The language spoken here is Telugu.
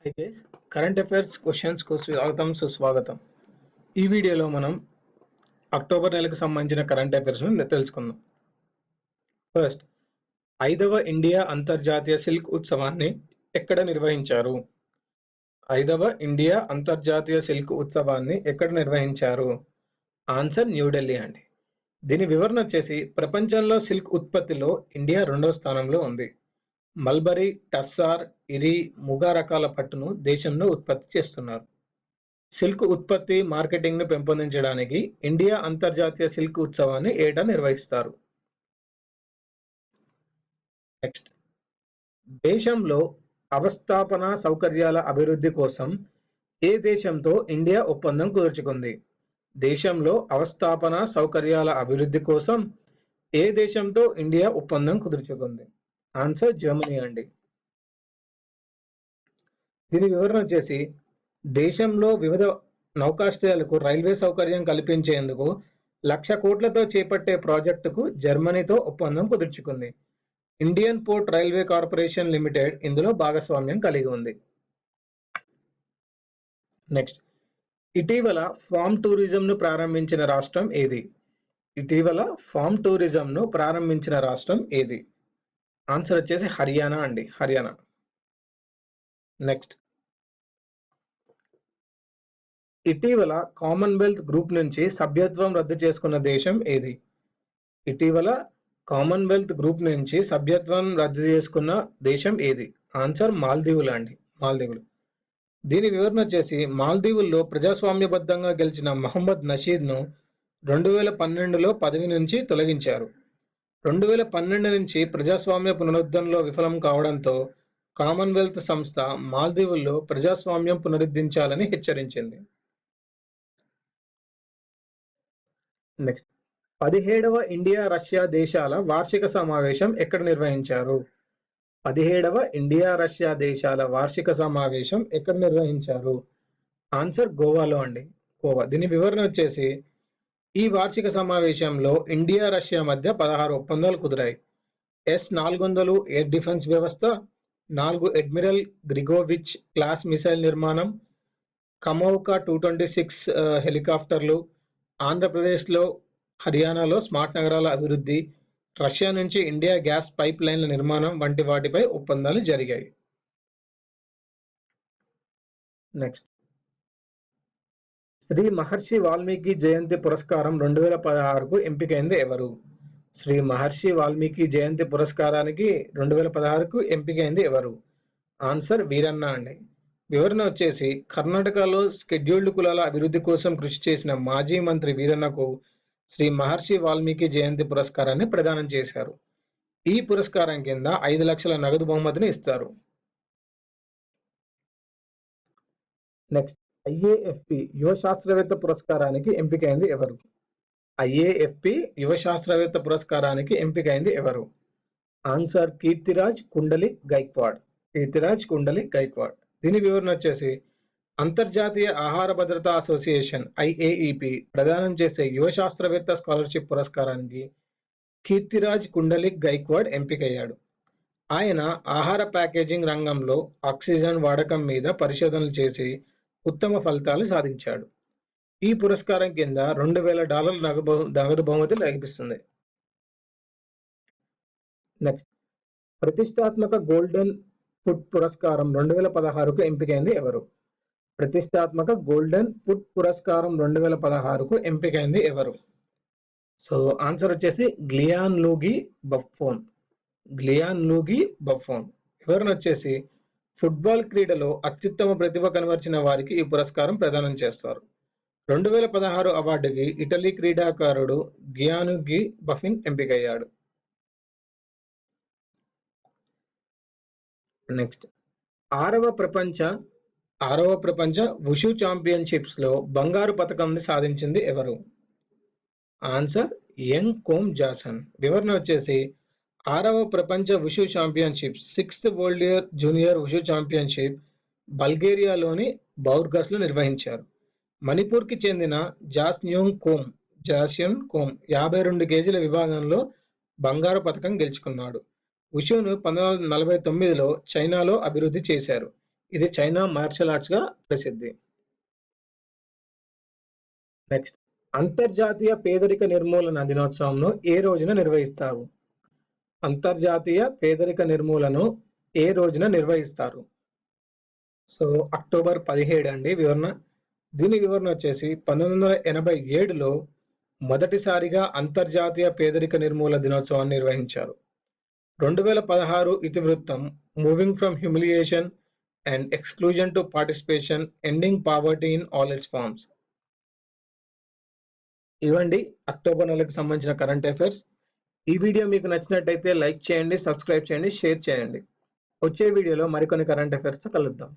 హై గైస్, కరెంట్ అఫైర్స్ క్వశ్చన్స్కు స్వాగతం సుస్వాగతం. ఈ వీడియోలో మనం అక్టోబర్ నెలకు సంబంధించిన కరెంట్ అఫైర్స్ను తెలుసుకుందాం. ఫస్ట్, 5వ ఇండియా అంతర్జాతీయ సిల్క్ ఉత్సవాన్ని ఎక్కడ నిర్వహించారు? 5వ ఇండియా అంతర్జాతీయ సిల్క్ ఉత్సవాన్ని ఎక్కడ నిర్వహించారు? ఆన్సర్ న్యూఢిల్లీ అండి. దీని వివరణ వచ్చేసి, ప్రపంచంలో సిల్క్ ఉత్పత్తిలో ఇండియా 2వ స్థానంలో ఉంది. మల్బరీ, టస్సార్, ఇరి, ముగా రకాల పట్టును దేశంలో ఉత్పత్తి చేస్తున్నారు. సిల్క్ ఉత్పత్తి, మార్కెటింగ్ను పెంపొందించడానికి ఇండియా అంతర్జాతీయ సిల్క్ ఉత్సవాన్ని ఏటా నిర్వహిస్తారు. నెక్స్ట్, దేశంలో అవస్థాపన సౌకర్యాల అభివృద్ధి కోసం ఏ దేశంతో ఇండియా ఒప్పందం కుదుర్చుకుంది? దేశంలో అవస్థాపన సౌకర్యాల అభివృద్ధి కోసం ఏ దేశంతో ఇండియా ఒప్పందం కుదుర్చుకుంది? ఆన్సర్ జర్మనీ అండి. దీని వివరణ వచ్చేసి, దేశంలో వివిధ నౌకాశ్రయాలకు రైల్వే సౌకర్యం కల్పించేందుకు 1,00,000 కోట్లతో చేపట్టే ప్రాజెక్టుకు జర్మనీతో ఒప్పందం కుదుర్చుకుంది. Indian port railway corporation limited ఇందులో భాగస్వామ్యం కలిగి ఉంది. నెక్స్ట్, ఇటీవల ఫార్మ్ టూరిజంను ప్రారంభించిన రాష్ట్రం ఏది? ఇటీవల ఫార్మ్ టూరిజంను ప్రారంభించిన రాష్ట్రం ఏది? ఆన్సర్ వచ్చేసి హర్యానా అండి, హర్యానా. నెక్స్ట్, ఇటీవల కామన్వెల్త్ గ్రూప్ నుంచి సభ్యత్వం రద్దు చేసుకున్న దేశం ఏది? ఇటీవల కామన్వెల్త్ గ్రూప్ నుంచి సభ్యత్వం రద్దు చేసుకున్న దేశం ఏది? ఆన్సర్ మాల్దీవులు అండి, మాల్దీవులు. దీని వివరణ వచ్చేసి, మాల్దీవుల్లో ప్రజాస్వామ్యబద్ధంగా గెలిచిన మహమ్మద్ నషీద్ను 2012లో పదవి నుంచి తొలగించారు. 2012 నుంచి ప్రజాస్వామ్య పునరుద్ధరణలో విఫలం కావడంతో కామన్వెల్త్ సంస్థ మాల్దీవుల్లో ప్రజాస్వామ్యం పునరుద్ధరించాలని హెచ్చరించింది. నెక్స్ట్, 17వ ఇండియా రష్యా దేశాల వార్షిక సమావేశం ఎక్కడ నిర్వహించారు? 17వ ఇండియా రష్యా దేశాల వార్షిక సమావేశం ఎక్కడ నిర్వహించారు? ఆన్సర్ గోవాలో అండి, గోవా. దీని వివరణ వచ్చేసి, ఈ వార్షిక సమావేశంలో ఇండియా రష్యా మధ్య 16 ఒప్పందాలు కుదిరాయి. S-400 ఎయిర్ డిఫెన్స్ వ్యవస్థ, 4 అడ్మిరల్ గ్రిగోవిచ్ క్లాస్ మిసైల్ నిర్మాణం, కమోవ్కా 226 హెలికాప్టర్లు, ఆంధ్రప్రదేశ్లో, హర్యానాలో స్మార్ట్ నగరాల అభివృద్ధి, రష్యా నుంచి ఇండియా గ్యాస్ పైప్ లైన్ల నిర్మాణం వంటి వాటిపై ఒప్పందాలు జరిగాయి. నెక్స్ట్, శ్రీ మహర్షి వాల్మీకి జయంతి పురస్కారం 2016కు ఎంపికైంది ఎవరు? శ్రీ మహర్షి వాల్మీకి జయంతి పురస్కారానికి 2016కు ఎంపికైంది ఎవరు? ఆన్సర్ వీరన్న అండి. వివరణ వచ్చేసి, కర్ణాటకలో స్కెడ్యూల్డ్ కులాల అభివృద్ధి కోసం కృషి చేసిన మాజీ మంత్రి వీరన్నకు శ్రీ మహర్షి వాల్మీకి జయంతి పురస్కారాన్ని ప్రదానం చేశారు. ఈ పురస్కారం కింద 5 లక్షల నగదు బహుమతిని ఇస్తారు. నెక్స్ట్, IAFP యువ శాస్త్రవేత్త పురస్కారానికి ఎంపికైంది ఎవరు? IAFP యువ శాస్త్రవేత్త పురస్కారానికి ఎంపికైంది ఎవరు? ఆన్సర్ కీర్తిరాజ్ కుండలిక్ గైక్వాడ్, కీర్తిరాజ్ కుండలిక్ గైక్వాడ్. దీని వివరణ వచ్చేసి, అంతర్జాతీయ ఆహార భద్రతా అసోసియేషన్ IAEP ప్రదానం చేసే యువ శాస్త్రవేత్త స్కాలర్షిప్ పురస్కారానికి కీర్తిరాజ్ కుండలిక్ గైక్వాడ్ ఎంపికయ్యాడు. ఆయన ఆహార ప్యాకేజింగ్ రంగంలో ఆక్సిజన్ వాడకం మీద పరిశోధనలు చేసి ఉత్తమ ఫలితాలు సాధించాడు. ఈ పురస్కారం కింద $2,000 నగదు బహుమతి లభిస్తుంది. నెక్స్ట్, ప్రతిష్టాత్మక గోల్డెన్ ఫుడ్ పురస్కారం 2016కు ఎంపికైంది ఎవరు? ప్రతిష్టాత్మక గోల్డెన్ ఫుడ్ పురస్కారం 2016కు ఎంపికైంది ఎవరు? సో ఆన్సర్ వచ్చేసి గ్లియాన్ లూగి బఫోన్, గ్లియాన్ లూగి బఫోన్. వివరణ వచ్చేసి, ఫుట్బాల్ క్రీడలో అత్యుత్తమ ప్రతిభ కనబరిచిన వారికి ఈ పురస్కారం ప్రదానం చేస్తారు. 2016 అవార్డుకి ఇటలీ క్రీడాకారుడు గియానుగి బఫిన్ ఎంపికయ్యాడు. నెక్స్ట్, ఆరవ ప్రపంచ వుషు ఛాంపియన్షిప్స్ లో బంగారు పతకం సాధించింది ఎవరు? ఆన్సర్ యంగ్ కోమ్ జాసన్. వివరణ వచ్చేసి, 6వ ప్రపంచ wushu championship 6th world junior wushu championship బల్గేరియాలోని బౌర్గస్లో నిర్వహించారు. మణిపూర్కి చెందిన జాస్యోన్ కోమ్ 52 కేజీల విభాగంలో బంగారు పతకం గెలుచుకున్నాడు. వుషును 1949లో చైనాలో అభివృద్ధి చేశారు. ఇది చైనా మార్షల్ ఆర్ట్స్ గా ప్రసిద్ధి. నెక్స్ట్, అంతర్జాతీయ పేదరిక నిర్మూలన దినోత్సవంను ఏ రోజున నిర్వహిస్తారు? అంతర్జాతీయ పేదరిక నిర్మూలన ఏ రోజున నిర్వహిస్తారు? సో అక్టోబర్ 17 అండి వివరణ. దీని వివరణ వచ్చేసి 1987లో మొదటిసారిగా అంతర్జాతీయ పేదరిక నిర్మూలన దినోత్సవాన్ని నిర్వహించారు. 2016 ఇతివృత్తం moving from humiliation and exclusion to participation, ending poverty in all its forms. ఇవండి అక్టోబర్ నెలకు సంబంధించిన కరెంట్ అఫైర్స్. ఈ వీడియో మీకు నచ్చినట్టయితే లైక్ చేయండి, సబ్స్క్రైబ్ చేయండి, షేర్ చేయండి. వచ్చే వీడియోలో మరికొన్ని కరెంట్ అఫైర్స్తో కలుద్దాం.